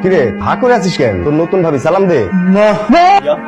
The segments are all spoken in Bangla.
কিরে হা করে আছিস কেন? তোর নতুন ভাবি সালাম দে।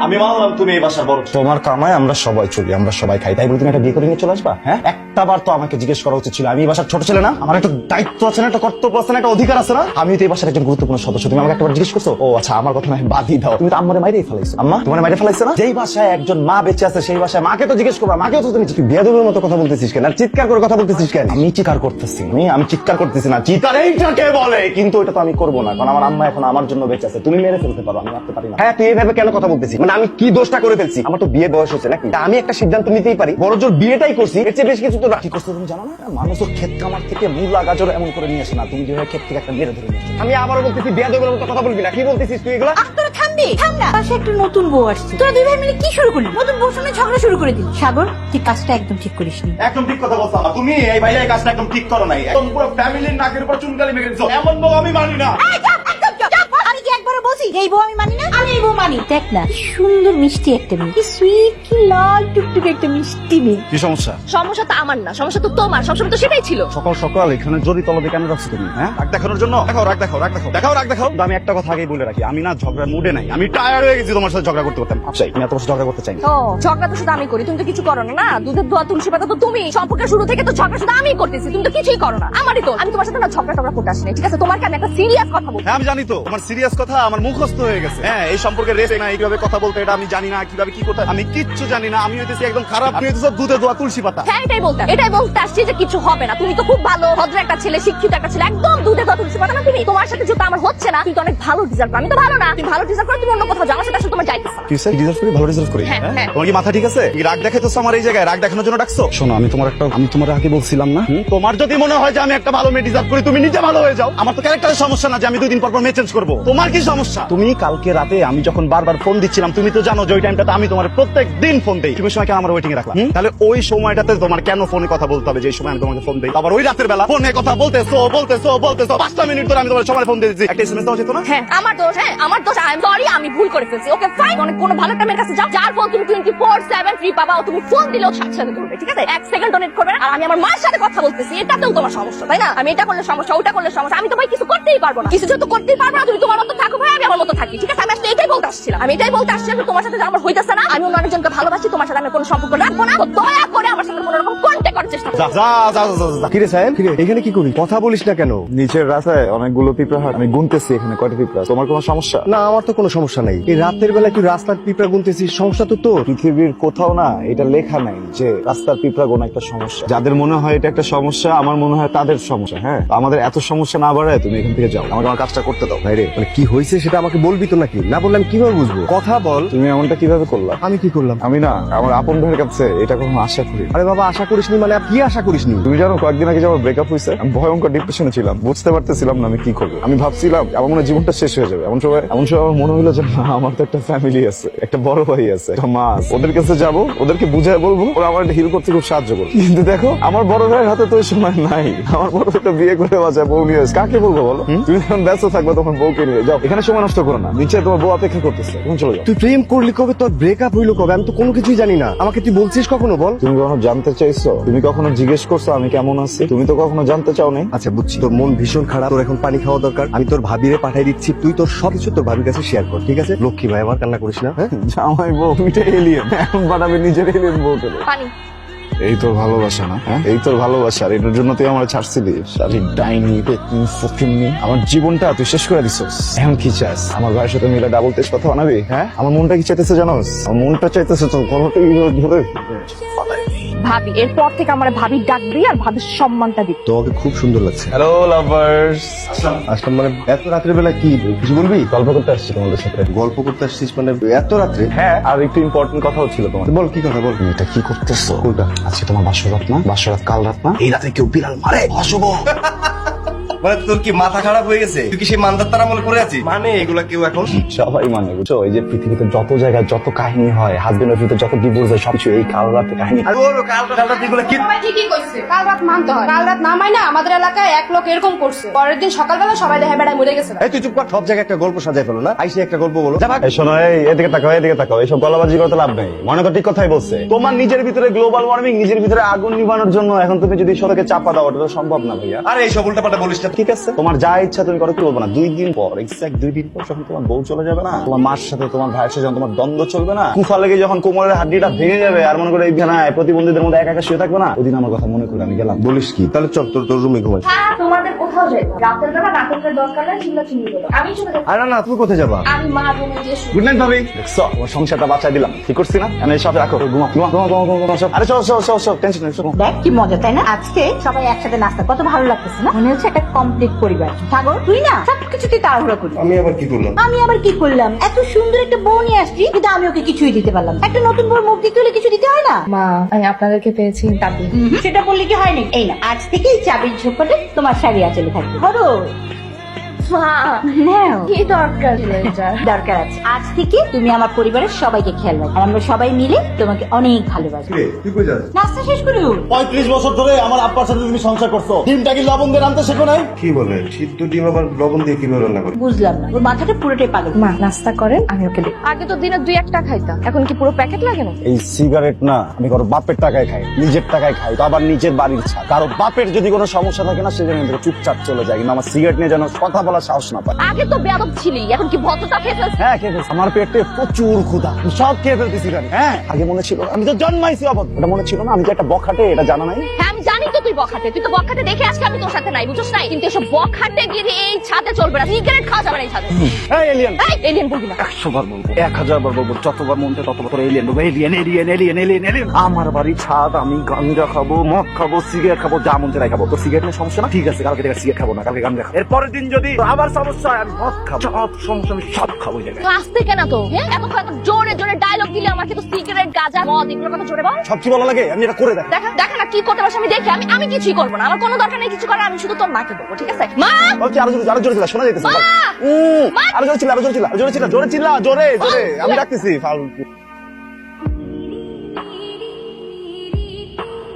আমি মানলাম তুমি এই বাসার বড়। তোমার কামায় আমরা সবাই চলি, আমরা সবাই খাই, তাই বলে তুমি একটা বিয়ে করে নিয়ে চলে আসবা? হ্যাঁ, একটা বার তো আমাকে জিজ্ঞেস করা উচিত ছিল। আমি এই বাসার ছোট ছেলে না? আমার একটা দায়িত্ব আছে না, একটা কর্তব্য আছে না, একটা অধিকার আছে না? আমি তো এই বাসার একজন গুরুত্বপূর্ণ সদস্য। তুমি আমাকে একবার জিজ্ঞেস করছো? ও আচ্ছা, আমার কথা নয়, বাদই দাও। তুমি তো আম্মারে মাইরেই ফেলাইছো। আম্মা তোমার মাইরে ফেলাইছে না? যেই বাসায় একজন মা বেঁচে আছে সেই বাসায় মাকে তো জিজ্ঞেস করবা। মাকেও তো তুমি বেয়াদবের মতো কথা বলতেছিস কেন? আর চিৎকার করে কথা বলতেছিস কেন? আমি চিৎকার করতেছি, আমি চিৎকার করতেছি না। চিৎকার এইটাকে বলে, কিন্তু ওটা তো আমি করবো না, কারণ আমার আম্মা এখন আমার জন্য বেঁচে আছে। তুমি মেরে ফেলতে পারো, আমি মারতে পারি না। হ্যাঁ, তুই এইভাবে কেন কথা বলতেছিস? মানে আমি কি দোষটা করে ফেলছি? আমার তো বিয়ে বয়স হচ্ছে নাকি? তা আমি একটা সিদ্ধান্ত নিতেই পারি। বড় জোর বিয়েটাই করছি, এর চেয়ে বেশি কিছু তো রাখি করছো তুমি জানো না? মানুষ তো ক্ষেত কামার থেকে মূলা গাজর এমন করে নিয়ে আসে না। তুমি যেভাবে ক্ষেত থেকে একটা মেরে ধরে নিয়েছো। আমি আবারও বলতেছি, বেয়াদবের মতো কথা বলবি না। কি বলতেছিস তুই এগুলা? তোরা থামবি, থাম না। পাশে একটা নতুন বউ আসছে, তোরা দুই ভাই মিলে কি শুরু করলি? নতুন বউর সঙ্গে ঝগড়া শুরু করে দিলি। সাগর, তুই কাজটা একদম ঠিক করিসনি। একদম ঠিক কথা বলছো না তুমি। এই ভাইয়া এই কাজটা একদম ঠিক করো নাই। একদম পুরো ফ্যামিলির নাকের উপর চুনকালি মেরে দিছো। এমন বউ আমি মানি না। এই চুপ, একদম চুপ, চুপ। আমি কি একবারও বলছি এই বউ আমি মানি না? আমি এই বউ মানি। দেখ না, কি সুন্দর মিষ্টি একটা মেয়ে, কি সুইট, কি লাল টুকটুকে একটা মিষ্টি মেয়ে। কি সমস্যা? সমস্যা তো আমার না, সমস্যা তো তোমার। সবসময় তো সেটাই ছিল। সকাল সকাল এখানে জড়ি তলবে কেন রাখছো তুমি? হ্যাঁ, রাগ দেখানোর জন্য? দেখাও, রাগ দেখাও, রাগ দেখাও, দেখাও, রাগ দেখাও। কিন্তু আমি একটা কথা আগেই বলে রাখি, আমি না ঝগড়ার মুডে নাই। আমি টায়ার্ড হয়ে গেছি তোমার সাথে ঝগড়া করতে করতে। চাই আমি এত বছর ঝগড়া করতে চাই না। ও ঝগড়া তো শুধু আমি করি, তুমি তো কিছু করো না। না, দুধের দোয়া তুলসী পাতা তো তুমি। সম্পর্কের শুরু থেকে তো ঝগড়া শুধু আমিই করতেছি, তুমি তো কিছুই করো না। আমারই তো। আমি তোমার সাথে না ঝগড়া টগড়া করতে আসি না, ঠিক আছে? তোমাকে আমি একটা সিরিয়াস কথা বলছি। হ্যাঁ, আমি জানি তো তোমার সিরিয়াস কথা আমার মুখস্থ হয়ে গেছে। হ্যাঁ, এই সম্পর্কে রেসে না, এইভাবে কথা বলতে এটা আমি জানি না, কিভাবে কি করতে আমি কিচ্ছু জানি না। আমি হইতেছি একদম খারাপ, আমি হইতেছি দুধে দোয়া তুলসী পাতা। হ্যাঁ, এটাই বলতে আসছি যে কিছু হবে না। তুমি তো খুব ভালো ভদ্র একটা ছেলে, শিক্ষিত একটা ছেলে, একদম দুধে দোয়া তুলসী পাতা না তুমি? তোমার সাথে যেটা আমার হচ্ছে না, তুমি তো অনেক ভালো ডিজার্ভ করো। আমি তো ভালো না, তুমি ভালো ডিজার্ভ করো, তুমি অন্য কোথাও যাও। আমার সাথে আসলে তোমার যাইতেছে না। কি স্যার, ডিজার্ভ করি, ভালো ডিজার্ভ করি? হ্যাঁ, হ্যাঁ। তোমার কি মাথা ঠিক আছে? কি রাগ দেখাইতেছো আমার এই জায়গায়? রাগ দেখানোর জন্য ডাকছো? শোনো, আমি তোমার আগে বলছিলাম না, তোমার যদি মনে হয় যে আমি একটা ভালো মেয়ে ডিজার্ভ করি, তুমি নিজে ভালো হয়ে যাও। আমার তো ক্যারেক্টারের সমস্যা না যে আমি 2 দিন পর মেয়ে চেঞ্জ করবো। তোমার কি সমস্যা? তুমি কালকে রাতে আমি যখন বারবার ফোন দিচ্ছিলাম, তুমি তো জানো যে ওই টাইমটাতে আমি তোমার প্রত্যেক দিন ফোন দেই। তুমি সময় কেন আমার ওয়েটিং এ রাখলাম? তাহলে ওই সময়টাতে তোমার কেন ফোনে কথা বলতে হবে যে সময় আমি তোমাকে ফোন দেই? আবার ওই রাতের বেলা ফোনে কথা বলতেছো 5টা মিনিট ধরে আমি তোমার সময় ফোন দিয়েছি, একটা এসএমএস দেওয়া যেত না? হ্যাঁ, আমার দোষ। হ্যাঁ, আমার দোষ। আই এম সরি, আমি ভুল করে ফেলছি। Okay fine. অনেক কোনো ভালো একটা মেয়ের কাছে যাও, যার ফোন তুমি 24/7 ফ্রি পাবা। ও তুমি ফোন দিলেও সাথে সাথে করবে, ঠিক আছে? 1 সেকেন্ড ডোনেট করবে না। আর আমি আমার মার সাথে কথা বলতেছি, এটাতেও তোমার সমস্যা, তাই না? আমি এটা করলে সমস্যা, ওটা করলে সমস্যা। আমি তো ভাই কিছু করতেই পারবো না। কিছু যেহেতু করতেই পারবো না, তুমি তোমার মতো থাকো ভাই, আমি আমার মতো থাকি, ঠিক আছে? আমি আসলে এটাই বলতে আসছিলাম। আমি এটাই বলতে আসছিলাম যে তোমার সাথে আমার হইতেছে না। আমি অন্য অনেকজনকে ভালোবাসি, তোমার সাথে আমি কোনো সম্পর্ক রাখবো না। তো দয়া করে আমার সাথে কোনো রকম কন্ট্যাক্ট করার চেষ্টা করো। যা। কিরে সাহেব, কিরে এখানে কি করি? কথা বলিস না কেন? নিচের রাস্তায় অনেকগুলো পিঁপড়া হাট, আমি গুনতেছি এখানে কয়টা পিঁপড়া। তোমার কোনো সমস্যা? না, আমার তো কোনো সমস্যা নাই। এই রাতের বেলা তুই রাস্তার পিঁপড়া গুনতেছিস, সমস্যা তো তোর। পৃথিবীর কোথাও না এটা লেখা নাই যে রাস্তার পিঁপড়া গোনা একটা সমস্যা। যাদের মনে হয় এটা একটা সমস্যা, আমার মনে হয় তাদের সমস্যা। হ্যাঁ, আমাদের এত সমস্যা না বাড়ায় তুমি এখান থেকে যাও, আমাকে আমার কাজটা করতে দাও। ভাইরে, মানে কি হয়েছে সেটা আমাকে বলবি তো নাকি? না বললে আমি কিভাবে বুঝবো? কথা বল। তুমি এমনটা কিভাবে করলা? আমি কি করলাম? আমি না আমার আপন ভাইয়ের কাছে এটা কখনো আশা করি। আরে বাবা, আশা করিসনি মানে? কি আশা করিসনি? তুমি জানো কয়েকদিন আগে যে আমার ব্রেকআপ হয়েছে, আমি ভয়ঙ্কর ডিপ্রেশনে ছিলাম, বুঝতে পারতেছিলাম না আমি কি করবো। আমি ভাবছিলাম আমার মনে হয় জীবনটা শেষ হয়ে যাবে। এমন সময় আমার মনে হলো যে না, আমার তো একটা ফ্যামিলি আছে, একটা বড় ভাই আছে, একটা মা আছে। ওদের কাছে যাবো, ওদেরকে বুঝায় বলবো, ওরা আমার হিল করতে খুব সাহায্য করবে। কিন্তু দেখো, আমার বড় ভাইয়ের হাতে তো ওই সময় নাই। আমার বড় ভাইটা বিয়ে করে বাঁচায় বউ নিয়ে আসে। কাকে বলবো বলো? তুমি যখন ব্যস্ত থাকবে তখন বউকে নিয়ে যাও। এখানে সময় নষ্ট করো না, নিচে তোমার বউ অপেক্ষা করতেছে, তুমি চলে যাও। তুই প্রেম করলি কবে? তোর ব্রেকআপ হইলো কবে? আমি তো কোনো কিছুই জানি না। আমাকে তুই বলছিস কখনো? বল। তুমি কখনো জানতে চাইছো? তুমি কখনো জিজ্ঞেস করছো আমি কেমন আছি? তুমি তো কখনো জানতে চাও নাই। আচ্ছা, বুঝছি তোর মন ভীষণ খারাপ, তোর এখন পানি খাওয়া দরকার। আমি তোর ভাবিরে পাঠাই দিচ্ছি, তুই তোর সবকিছু তোর ভাবির কাছে শেয়ার কর, ঠিক আছে? লক্ষ্মী ভাই আমার, কান্না করিস না। হ্যাঁ, জামাই বউ, তুমিটা এলিয়েন, এখন বানাবে নিজের এলিয়েন বউ পেলে। পানি। এই তোর ভালোবাসা না? হ্যাঁ, এই তোর ভালোবাসা। আর এটার জন্য তুই আমার ছাড়ছিলি? শালি ডাইনি, পেতনি, ফকিন্নি, আমার জীবনটা তুই শেষ করে দিছিস। এখন কি চাস? আমার ভাইয়ের সাথে মিলে ডাবল টেস্ট কথা বানাবি? হ্যাঁ, আমার মনটা কি চাইতেছে জানোস? আমার মনটা চাইতেছে তোর গলাটা ধরে ভাবি, এরপর থেকে আমার ভাবির ডাকবি আর ভাবির সম্মানটা দিবি। তোমাকে খুব সুন্দর লাগছে। Hello lovers. আসলাম মানে এত রাতের বেলা কি কিছু বলবি? গল্প করতে আসছি তোমাদের সাথে। গল্প করতে আসছিস মানে এত রাত্রে? হ্যাঁ, আর একটু ইম্পর্টেন্ট কথা হচ্ছিল তোমার। বল, কি কথা বল। এটা কি করতেছো? কোনটা? আজকে তোমার বাসরাত না? বাসরাত কাল রাত না? এই রাতে কেউ বিড়াল মারে? অশুভ। মানে তোর কি মাথা খারাপ হয়ে গেছে? তুই কি সেই মান্দার তারা মনে করে আছিস? মানে এগুলা কেউ এখন সবাই মানে, বুঝছো? এই যে পৃথিবীতে যত জায়গায় যত কাহিনী হয়, হাজবেন্ড ওয়াইফের যত ডিভোর্স হয়, সবকিছু এই কাল রাতে কাহিনী। আর ওর কালটা এগুলা কি? সবাই ঠিকই কইছে, কাল রাত মানতে হয়। কাল রাত না মাইনা আমাদের এলাকায় এক লোক এরকম করছে, পরের দিন সকালবেলা সবাই দেখে বেড়ায় মরে গেছে। এই তুই চুপ কর, সব জায়গায় একটা গল্প সাজাই ফেলো না। আইসি একটা গল্প বলো। যা ভাগ। এই শোনো, এদিকে তাকাও, এদিকে তাকাও। এইসব গলাবাজি করতে লাভ নেই। মনে তো ঠিক কথাই বলছে। তোমার নিজের ভিতরে গ্লোবাল ওয়ার্মিং, নিজের ভিতরে আগুন নিভানোর জন্য এখন তুমি যদি সড়কে চাপা দাও, ওটা তো সম্ভব না ভাইয়া। আরে এইসব উল্টাপাল্টা বলিস না আচ্ছা ঠিক আছে, তোমার যা ইচ্ছা তুমি করো, কি বলবো না। 2 দিন পর, এক্সাক্ট 2 দিন পর যখন তোমার বউ চলে যাবে না, তোমার মার সাথে তোমার ভাইয়ের সাথে যখন তোমার দ্বন্দ্ব চলবে না, কুফা লেগে যখন কোমরের হাড্ডিটা ভেঙে যাবে আর মনে করে এই বিছানায় প্রতিবন্ধীদের মধ্যে একা একা শুয়ে থাকবে না, ওদিন আমার কথা মনে করে আমি গেলাম। বলিস কি? তাহলে চল তোর রুমে ঘুমাই। হ্যাঁ তোমাদের কোথাও যাই রাতের বেলা নাটকের দরকার নাই, চিল্লা চিল্লি করো, আমি চলে যাবো। আরে না, তুমি কোথায় যাবা? আমি মা রুমে গিয়ে গুড নাইট ভাবি। দেখছো ওর সংসারটা বাঁচাই দিলাম, ঠিক করছি না? আমি সব রাখো, ঘুমা ঘুমা ঘুমা ঘুমা ঘুমা সব। আরে চল চল চল চল, টেনশন নেই। দেখ কি মজা, তাই না? আজকে সবাই একসাথে নাস্তা, কত ভালো লাগতেছে না? মনে হচ্ছে একটা কমপ্লিট পরিবার। সাগর তুই না সবকিছু তুই তাড়াহুড়া করলি। আমি আবার কি করলাম? আমি আবার কি করলাম? এত সুন্দর একটা বউ নিয়ে আসছি, কিন্তু আমি ওকে কিছুই দিতে পারলাম না। একটা নতুন বউর মুখ দিতে হলে কিছু দিতে হয় না? মা আমি আপনাদেরকে পেয়েছি দাদি। সেটা বললে কি হয় নাকি? এই না, আজ থেকেই চাবির ঝোপটে তোমার শাড়ি আঁচলে থাকবে। ধরো মা নাও। কি দরকার ছিল এটার? দরকার আছে। আজ থেকে তুমি আমার পরিবারের সবাইকে খেয়াল রাখবে, আর আমরা সবাই মিলে তোমাকে অনেক ভালোবাসবো। তুই কই যাস? নাস্তা শেষ করে উঠ। 35 বছর ধরে আমার আব্বার সাথে তুমি সংসার করছো, ডিমটা কি লবণ দিয়ে রান্তে শেখো নাই? কি বলে? সিদ্ধ ডিম আবার লবণ দিয়ে কিভাবে রান্না করে? বুঝলাম না, ওর মাথাটা পুরোটাই পাগল। মা নাস্তা করেন, আমি ওকে দিই। আগে তো দিনে 2-1টা খাইতাম, এখন কি পুরো প্যাকেট লাগে না? এই সিগারেট না আমি কারো বাপের টাকায় খাই, নিজের টাকায় খাই, তো আবার নিজের বাড়ির ছাড়। কারো বাপের যদি কোনো সমস্যা থাকে না, সেজন্য থেকে চুপচাপ চলে যায়, কিন্তু আমার সিগারেট নিয়ে যেন কথা বলার সাহস না পায়। আগে তো বেয়াদব ছিলি, এখন কি ভদ্রতা খেয়ে ফেলছিস? হ্যাঁ খেয়ে ফেলছি, আমার পেটে প্রচুর ক্ষুধা, আমি সব খেয়ে ফেলতেছি সিগারেট। হ্যাঁ আগে মনে ছিল আমি তো জন্মাইছি অবদ্ধ, এটা মনে ছিল না আমি যে একটা বখাটে, এটা জানা নাই। হ্যাঁ আমি জানি তো তুই বখাটে, তুই তো বখাটে দেখে আজকে আমি তোর সাথে নাই, বুঝছিস নাই? কিন্তু এসব বখাটে গিরি এই ছাদে চলবে না, সিগারেট খাওয়া যাবে না এই ছাদে। এই এলিয়েন, এই এলিয়েন বলবি না। 100 বার বলবো, 1000 বার বলবো, যতবার মন চায় ততবার এলিয়েন বলবো। Alien alien alien alien alien. আমার বাড়ি ছাদ, আমি গাঞ্জা খাবো, মদ খাবো, সিগারেট খাবো, যা মন চায় খাবো। তো সিগারেট নিয়ে সমস্যা না, ঠিক আছে, কালকে থেকে সিগারেট খাবো না, কালকে গাঞ্জা খাবো। এরপরের দিন যদি আবার সমস্যা হয় আমি মদ খাবো, সব সমস্যা আমি সব খাবো এই জায়গায়। তো আসতে কেন তো? হ্যাঁ এত জোরে জোরে ডায়লগ দিলে আমাকে তো সিগারেট গাঁজা মদ এগুলোর কথা জোরে বল। সব কি বলা লাগে আমি এটা করে দেখ। দেখা না কি করতে পারছ, আমি দেখি। আমি কিছুই করবো না, আমার কোনো দরকার নেই কিছু করার, আমি শুধু তোর মাকে বলবো, ঠিক আছে? মা বলছি আরো জোরে ছিল, শোনা যাইতেছে। মা! আরো জোরে ছিল, আরো জোরে ছিল, জোরে ছিল, জোরে ছিল, জোরে জোরে আমি রাখতেছি। ফালতু।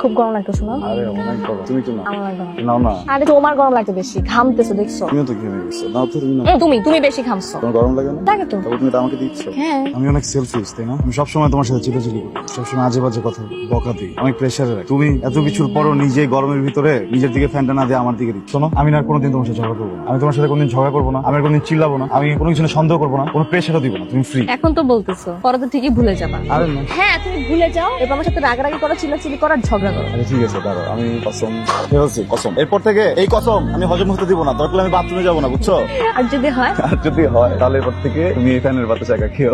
খুব গরম লাগতেছে না? আরে অনেক গরম, তুমি তো না আমার লাগবে না। নাও না, আরে তোমার গরম লাগতে বেশি, ঘামতেছো দেখছো? তুমিও তো ঘেমে গেছো, নাও তো তুমি না। তুমি বেশি ঘামছো। তোমার গরম লাগে না? লাগে তো। তবে তুমি এটা আমাকে দিচ্ছ। হ্যাঁ আমি অনেক সেলফিশ, তাই না? আমি সবসময় তোমার সাথে চিল্লাচিল্লি করি, সবসময় আজে বাজে কথা বকা দিই, অনেক প্রেশারে রাখি। তুমি এত কিছুর পরও নিজে গরমের ভিতরে নিজের দিকে ফ্যানটা না দিয়ে আমার দিকে দিচ্ছ। শোনো, আমি না কোনোদিন তোমার সাথে ঝগড়া করবো না, আমি তোমার সাথে কোনোদিন ঝগড়া করবো না, আমি কোনোদিন চিল্লাবো না, আমি কোনো কিছু নিয়ে সন্দেহ করবো না, কোনো প্রেশারও দিব না, তুমি ফ্রি। এখন তো বলতেছো, পরে তো ঠিকই ভুলে যাবা। আরে না, হ্যাঁ তুমি ভুলে যাও, এবার আমার সাথে রাগারাগি করো, চিল্লাচিল্লি করো, আর ঝগড়া করো। আরে ঠিক আছে, দাঁড়াও, আমি কসম খেয়েছি, কসম এরপর থেকে এই কসম আমি হজম হতে দিব না, দরকার হলে আমি বাথরুমে যাবো না, বুঝছো? আর যদি হয়? আর যদি হয় তাহলে এরপর থেকে তুমি এই ফ্যানের বাতাসে একা খেও।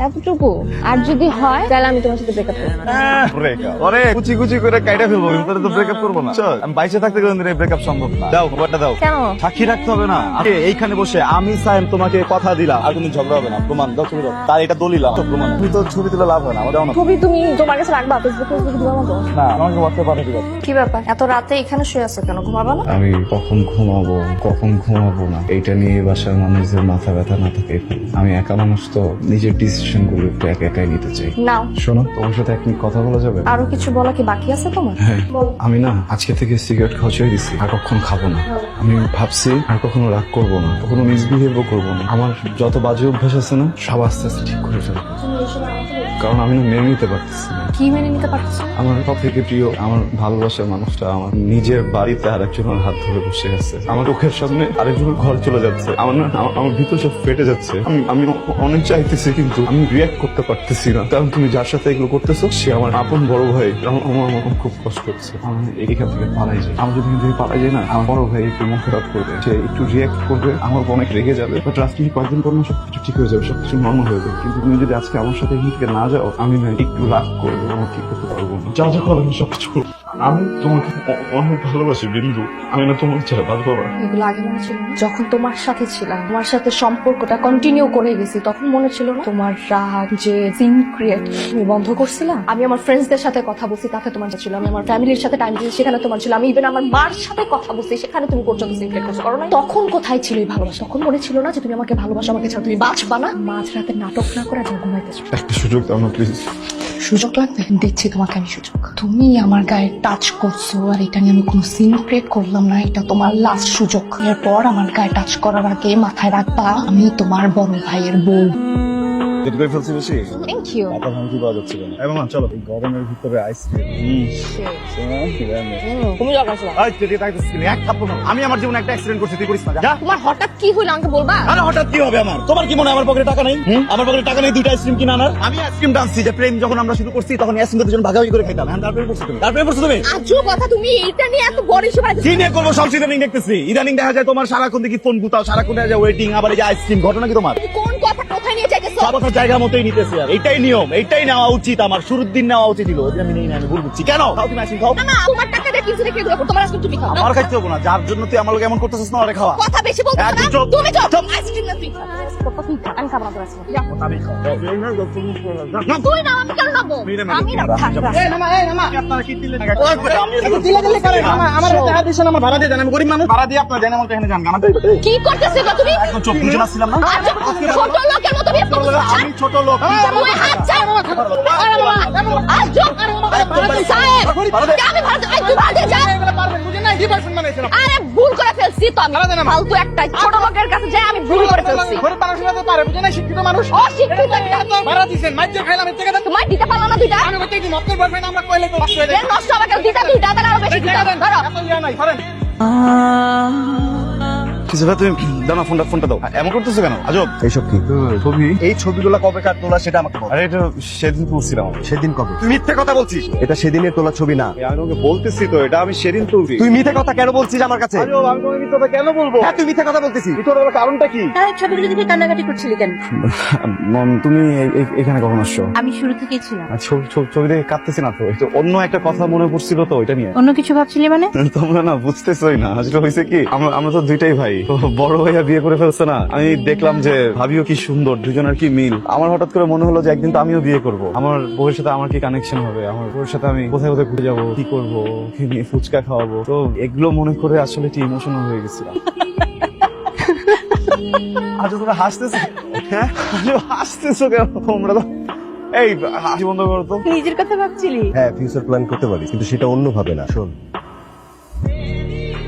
এতটুকু? আর যদি হয় তাহলে আমি তোমার সাথে ব্রেকআপ করবো। ব্রেকআপ আরে কুচি কুচি করে কাইটা ফেলবো, কিন্তু তো ব্রেকআপ করবো না। চল, আমি বাইচে থাকতে কোনদিন এই ব্রেকআপ সম্ভব না। দাও খবরটা দাও। কেন? সাক্ষী রাখতে হবে না? আরে এইখানে বসে আমি সাইম তোমাকে কথা দিলাম, আর কোনো ঝগড়া হবে না, প্রমাণ দাও, তুমি দাও, তার এটা দলিল আমার প্রমাণ। তুমি তো ছবি তুলে লাভ হয় না, আমার দাও না। ছবি তুমি তোমার কাছে রাখবা, ফেসবুকে দিবা মতো? না, আমাকে হোয়াটসঅ্যাপ পাঠিয়ে দিবা। কি ব্যাপার এত রাতে এখানে শুয়ে আছো কেন, ঘুমাবা না? আমি কখন ঘুমাবো না এটা নিয়ে বাসার মানুষদের মাথা ব্যথা না থাকে এখানে। আমি একা মানুষ তো, নিজের ডিসিশন গুলো একটু একাই নিতে চাই। নাও। শোনো, তোমার সাথে এক মিনিট কথা বলা যাবে? আরো কিছু বলা কি বাকি আছে তোমার? হ্যাঁ, আমি না আজকে থেকে সিগারেট খাওয়া ছেড়ে দিচ্ছি, আর কখনো খাবো না। আমি ভাবছি আর কখনো রাগ করবো না, কখনো মিসবিহেভও করবো না। আমার যত বাজে অভ্যাস আছে না, সব আস্তে আস্তে ঠিক করে ফেলবো, কারণ আমি না মেনে নিতে পারতেছি না। কি মেনে নিতে পারছো? আমার সব থেকে প্রিয়, আমার ভালোবাসার মানুষটা আমার নিজের বাড়িতে আরেকজনের হাত ধরে বসে আছে, আমার চোখের সামনে আরেকজনের ঘর চলে যাচ্ছে, আমার ভিতর সব ফেটে যাচ্ছে। আমি অনেক চাইতেছি, কিন্তু আমি রিয়াক্ট করতে পারতেছি না, কারণ তুমি যার সাথে এগুলো করতেছো সে আমার আপন বড় ভাই। আমার খুব কষ্ট হচ্ছে, আমি এখান থেকে পালাই যাই। আমি যদি এখান থেকে পালাই যাই না, আমার বড় ভাই একটু মন খারাপ করবে, সে একটু রিয়াক্ট করবে, আমার অনেক রেগে যাবে, বাট রাত্রি কয়েকদিন পর না সবকিছু ঠিক হয়ে যাবে, সবকিছু নর্মাল হয়ে যাবে। কিন্তু তুমি যদি আজকে আমার সাথে এখান থেকে না যাও, আমি না একটু রাগ করবো, আমার ঠিক করতে পারবো না। যা যা করো আমি সবকিছু করবো। আমি তোমাকে অনেক ভালোবাসি বিন্দু, আমি না তোমাকে ছাড়া বাঁচবো না। এগুলো আগে মনে ছিল না? যখন তোমার সাথে ছিলাম, তোমার সাথে সম্পর্কটা কন্টিনিউ করে গেছি, তখন মনে ছিল না? তোমার রাগ যে সিন ক্রিয়েট তুমি বন্ধ করছিলাম। আমি আমার ফ্রেন্ডসদের সাথে কথা বলছি, তাতে তোমার ছিল। আমি আমার ফ্যামিলির সাথে টাইম দিয়েছি, সেখানে তোমার ছিল। আমি ইভেন আমার মার সাথে কথা বলছি, সেখানে তুমি পর্যন্ত সিন ক্রিয়েট করছো, করো না? তখন কোথায় ছিল এই ভালোবাসা? তখন মনে ছিল না যে তুমি আমাকে ভালোবাসো, আমাকে ছাড়া তুমি বাঁচবা না? মাঝরাতে নাটক না করে যখন ঘুমাইতেছো। একটা সুযোগ দাও না প্লিজ। সুযোগ লাগবে, দিচ্ছি তোমাকে আমি সুযোগ। তুমি আমার গায়ে টাচ করছো, আর এটা নিয়ে আমি কোনো সিন ক্রিয়েট করলাম না, এটা তোমার লাস্ট সুযোগ। এরপর আমার গায়ে টাচ করার আগে মাথায় রাখবা, আমি তোমার বড় ভাইয়ের বউ। জেদ করে ফেলছি বেশি। Thank you. এত ভাঙি কি পাওয়া যাচ্ছে কেন? এই মামা চলো, এই গরমের ভিতরে আইসক্রিম। তুমি লাগাইছো এক কাপ না। আমি আমার জীবনে একটা অ্যাক্সিডেন্ট করছি, তুই করিস না। যা। তোমার হঠাৎ কি হইলো আমাকে বলবা? আরে হঠাৎ কি হবে আমার? তোমার কি মনে হয় আমার পকেটে টাকা নেই? আমার পকেটে টাকা নেই দুইটা আইসক্রিম কিনা আনার? আমি আইসক্রিম টানছি যে প্রেম যখন আমরা শুরু করছি তখন আইসক্রিম দুজন ভাগাভাগি করে খাইতাম। হ্যাঁ, তারপরে পড়ছো তুমি। তারপরে পড়ছো তুমি। আজও কথা তুমি এইটা নিয়ে এত বড় ইস্যু বানাইছো। কি নিয়ে করবো? সব ইদানিং দেখতেছি। ইদানিং দেখা যায় তোমার সারাক্ষণ দেখি ফোন গুতাও, সারাক্ষণ দেখা যায় ওয়েটিং, আবার এই যে আইসক্রিম। ঘটনা কি তোমার? তুমি কোন কথা কোথায় নিয়ে যাইতেছো? সব কথা জায়গা মতোই নিতেছি। আর এইটাই নিয়ম, এইটাই নেওয়া উচিত। আমার শুরুর দিন নেওয়া উচিত ছিল, ওই আমি নেই না, আমি ভুল বুঝছি। কেন খাও তুমি আইসক্রিম খাও? না, তোমার টাকা দিয়ে কিনছি দেখে এগুলো করো। তোমার আজকে তুমি খাও। আমার খাইতে হবো না, যার জন্য তুই আমার লোক এমন করতেছিস না, ওরে খাওয়া। কথা বেশি বলছো হ্যাঁ, না। তুই চুপ। তুমি চুপ। আইসক্রিম না তুই খা। তুই খা। আমি খাবো না তোর আইসক্রিম। যা। আমি খাও। তুই না, আমি কেন নাবো? আমি না থাক। আপনারা কি দিলে টাকা? দিলে করে আমার টাকা দিছেন, আমার ভাড়া দিয়ে দেন। আমি গরিব মানুষ, ভাড়া দিয়ে আপনার জানেন মতো এখানে যান। আমার কি করতেছিস তুমি? একদম চোখ বুঝে আসছিলাম না। ছোট লোকের মতো বিয়ে করতেছিস। আমি ছোট লোক। তুই হাত ছাড়। আরে বাবা, আজ যোগ আর সাহেব। আমি ভাড়া আই তুই ভাড়া দিয়ে যা। আরে ভুল করে ফেলছি তো আমি। ফালতু একটা ছোট লোকের কাছে যাই আমি ভুল করে ফেলছি। শিক্ষিত মানুষ অশিক্ষিত একটা। ভাড়া দিছেন, মাইজে খাইলাম এর থেকে তোমার দিতে পারলো না দুইটা? আমি বলতে কি মক্কেল বয়ফ্রেন্ড আমরা কইলে তো নষ্ট হয়ে এর নষ্ট হবে কেন? দিতে দুইটা তাহলে আরো বেশি দিতে ধরো। এত ইয়া নাই ধরেন। কিছু ভাই তুমি দাও না, ফোনটা দাও। এমন করতেছো কেন? আজব। এইসব কি ছবি? এই ছবিগুলো কবে কার তোলা সেটা আমাকে বল। আরে এটা সেদিন তুলছিলাম। সেদিন কবে? তুই মিথ্যে কথা বলছিস। এটা সেদিনের তোলা ছবি না। আমি তোমাকে বলতেছি তো, এটা আমি সেদিন তুলছি। তুই মিথ্যে কথা কেন বলছিস আমার কাছে? আজব, আমি তোমাকে মিথ্যে কথা কেন বলবো? হ্যাঁ, তুই মিথ্যে কথা বলতেছিস। মিথ্যে কথা বলার কারণটা কি? তাই ছবিগুলো দেখে কান্নাকাটি করছিলি কেন? মম, তুমি এখানে কখন আসছো? আমি শুরু থেকেই ছিলাম। ছবি দেখে কাঁদতেছি না তো, একটু অন্য একটা কথা মনে পড়ছিল তো, ওইটা নিয়ে। অন্য কিছু ভাবছিলি মানে? তোমরা না বুঝতেছই না। আসলে হয়েছে কি, আমরা তো দুইটাই ভাই। তো বড় ভাইয়া বিয়ে করে ফেলছে না, আমি দেখলাম যে ভাবিও কি সুন্দর, দুজনের কি মিল। আমার হঠাৎ করে মনে হলো যে একদিন তো আমিও বিয়ে করব। আমার বউয়ের সাথে আমার কি কানেকশন হবে, আমার বউয়ের সাথে আমি কোথায় কোথায় ঘুরে যাবো, কি করবো, কি নিয়ে ফুচকা খাওয়াবো। তো এগুলো মনে করে আসলে একটু ইমোশনাল হয়ে গেছিলাম। আজ তোমরা হাসতেছো? হ্যাঁ, হাসতেছো কেন তোমরা? তো এই হাসি বন্ধ করো তো। নিজের কথা ভাবছিলি? হ্যাঁ, ফিউচার প্ল্যান করতে পারি, কিন্তু সেটা অন্য ভাবে না। শোন,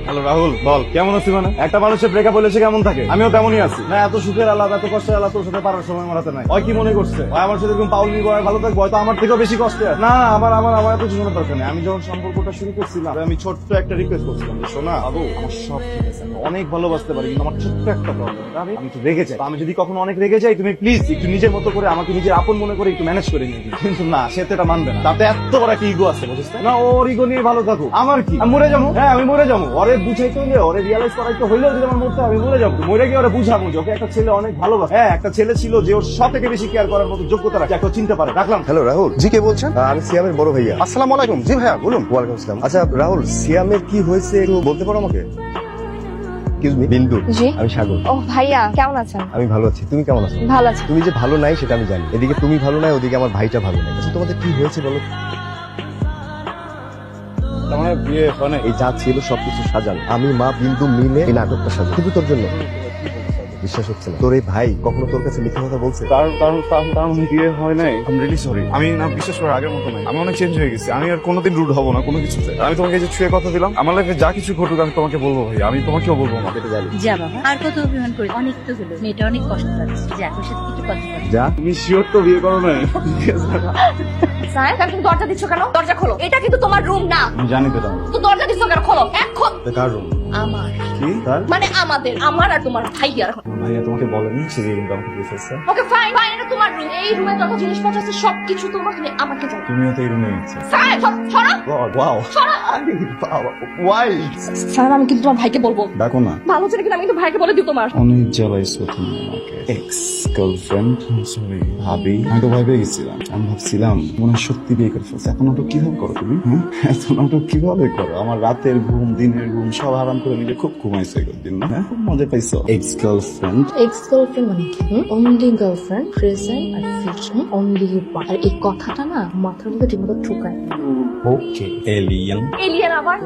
হ্যালো রাহুল, বল কেমন আছিস? মানে একটা মানুষের ব্রেকআপ হলে সে কেমন থাকে? আমিও তেমনই আছি। না এত সুখের আলাদা, এত কষ্টের আলাদা তোর সাথে পারার সময় আমার হাতে নাই। ওই কি মনে করছে ওই আমার সাথে এরকম পাউল নিব, ভালো থাকবো? হয়তো আমার থেকেও বেশি কষ্টে আছে। না আমার আমার আমার এত জীবনের দরকার নেই। আমি যখন সম্পর্কটা শুরু করছিলাম, আমি ছোট্ট একটা রিকোয়েস্ট করছিলাম যে শোনা বাবু, আমার সব ঠিক আছে, আমি অনেক ভালোবাসতে পারি, কিন্তু আমার ছোট্ট একটা প্রবলেম, আমি একটু রেগে যাই। আমি যদি কখনো অনেক রেগে যাই, তুমি প্লিজ একটু নিজের মতো করে আমাকে নিজের আপন মনে করে একটু ম্যানেজ করে নিয়ে দিই। কিন্তু না, সে তো এটা মানবে না। তাতে এত বড় একটা ইগো আছে, বুঝছিস না? ওর ইগো নিয়ে ভালো থাকো, আমার কি? আমি মরে যাবো। হ্যাঁ, আমি মরে যাবো। ওরে বুঝাইতে হইলে, ওরে রিয়ালাইজ করাইতে হইলেও যদি আমার মরতে আমি মরে যাবো। মরে গিয়ে ওরা বুঝাবো যে ওকে একটা ছেলে অনেক ভালোবাসে। হ্যাঁ, একটা ছেলে ছিল যে ওর সব থেকে বেশি কেয়ার করার মতো যোগ্যতা রাখে, একটা চিনতে পারে। রাখলাম। হ্যালো রাহুল, জি কে বলছেন? আমি সিয়ামের বড় ভাইয়া। আসসালামু আলাইকুম। জি ভাইয়া বলুন। ওয়ালাইকুম আসসালাম। আচ্ছা রাহুল, সিয়ামের কি হয়েছে একটু বলতে পারো আমাকে? এক্সকিউজ মি, বিন্দু। জি। আমি সাগর। ও ভাইয়া, কেমন আছেন? আমি ভালো আছি, তুমি কেমন আছো? ভালো আছি। তুমি যে ভালো নাই সেটা আমি জানি। এদিকে তুমি ভালো নাই, ওদিকে আমার ভাইটা ভালো নাই। আচ্ছা, তোমাদের কি হয়েছে বলো? আমার বিয়ে হয় না। এই যা ছিল সবকিছু সাজানো, আমি মা বিন্দু মিলে এই নাটকটা সাজানো, কিন্তু তোর জন্য। বিশ্বাস হচ্ছে না? তোর এই ভাই কখনো তোর কাছে মিথ্যা কথা বলছে? তার মানে বিয়ে হয় নাই। I am really sorry. আমি না বিশ্বাস করার আগের মতো নাই। আমি অনেক চেঞ্জ হয়ে গেছি। আমি আর কোনোদিন রুড হবো না কোনো কিছুতে। আমি তোমাকে যে ছুঁয়ে কথা দিলাম, আমার লাইফে যা কিছু ঘটুক আমি তোমাকে বলবো ভাই, আমি তোমাকেও বলবো না। এটা জানি। যা বাবা, আর কত অভিমান করি? অনেক তো হলো, মেয়েটা অনেক কষ্ট পাচ্ছে। যা, ওর সাথে কিছু কথা বল। যা। তুমি শিওর তো বিয়ে করো না? স্যার, তুমি দরজা দিচ্ছ কেন? দরজা খোলো। এটা কিন্তু তোমার রুম না। আমি জানি তো। তো দরজা দিচ্ছ কেন? খোলো এখন। কার রুম? আমার। কি তার? মানে আমাদের, আমার আর তোমার ভাইয়ার। ভাইয়া তোমাকে বলেনি সে যে রুমটা আমাকে দিয়ে ফেলছে? ওকে ফাইন ফাইন, এটা তোমার রুম। এই রুমে যত জিনিসপত্র আছে সবকিছু তোমার, তুমি আমাকে জানো। তুমিও তো এই রুমে আছো। স্যার, সরো। ওয়াও। ওয়াই। স্যার, আমি কিন্তু তোমার ভাইকে বলবো। ডাকো না। ভালো ছেলে কিনা আমি কিন্তু ভাইকে বলে দিই তোমার। অনেক জ্বালাইছো তুমি আমাকে। এক্স গার্লফ্রেন্ড, সরি ভাবি। আমি তো ভয় পেয়ে গেছিলাম। আমি ভাবছিলাম মনে হয় সত্যি বিয়ে করে ফেলছে। এত নাটক কিভাবে করো তুমি? হ্যাঁ, এত নাটক কিভাবে করো? আমার রাতের ঘুম, দিনের ঘুম সব হারাম করে নিলে খুব ঘুমাইছো এগুলো না? হ্যাঁ, খুব মজা পাইছো। Ex girlfriend. এক্স গার্লফ্রেন্ড মানে কি? অনলি গার্লফ্রেন্ড, প্রেজেন্ট আর ফিউচার, অনলি ওয়ান। আর এই কথাটা না মাথার মধ্যে ঠিকমতো ঢুকায়। ওকে, এলিয়েন। এলিয়েন আবার?